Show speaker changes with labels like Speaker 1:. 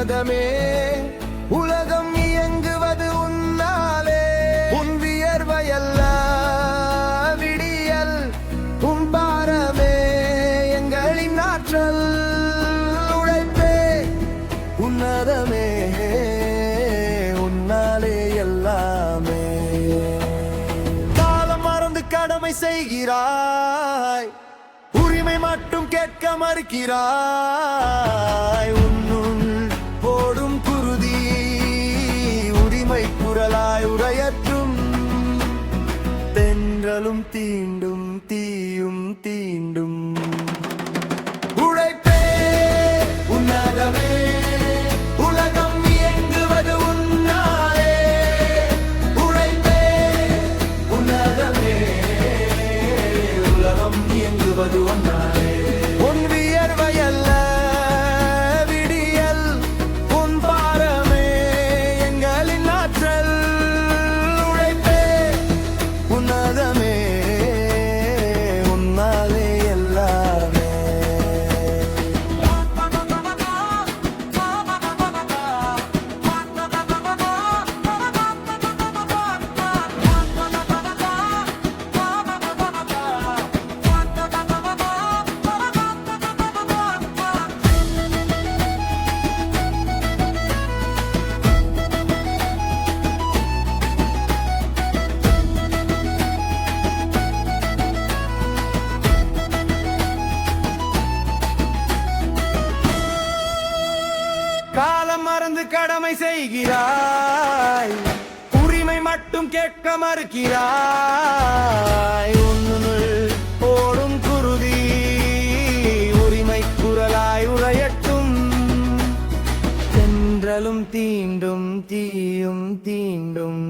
Speaker 1: உன்னதமே உலகம் இயங்குவது உன்னாலே உன் வியர்வையல்ல விடியல் உன் பாரமே எங்களின் ஆற்றல் உழைப்பே உன்னதமே உன்னாலே எல்லாமே காலம் மறந்து கடமை செய்கிறாய் உரிமை மட்டும் கேட்க மறுக்கிறாய் உன்னுள் போடும் குருதி உரிமை குரலாய் உரையற்றும் தென்றலும் தீண்டும் தீயும் தீண்டும் உழைப்பே உன்னதமே உலகம் இயங்குவது உன்னாலே உழைப்பே உன்னதமே உலகம் இயங்குவது ஒன்றாலே உன் வியர்வையல்ல விடியல் உன் பாரமே எங்களின் ஆற்றல் உழைப்பே உன்னதமே உன்னாலே எல்லாமே காலம் மறந்து கடமை செய்கிறாய் உரிமை மட்டும் கேட்க மறுக்கிறாய் உன்னுள் போடும் குருதி உரிமை குரலாய் உரையட்டும் தென்றலும் தீண்டும் தீயும் தீண்டும்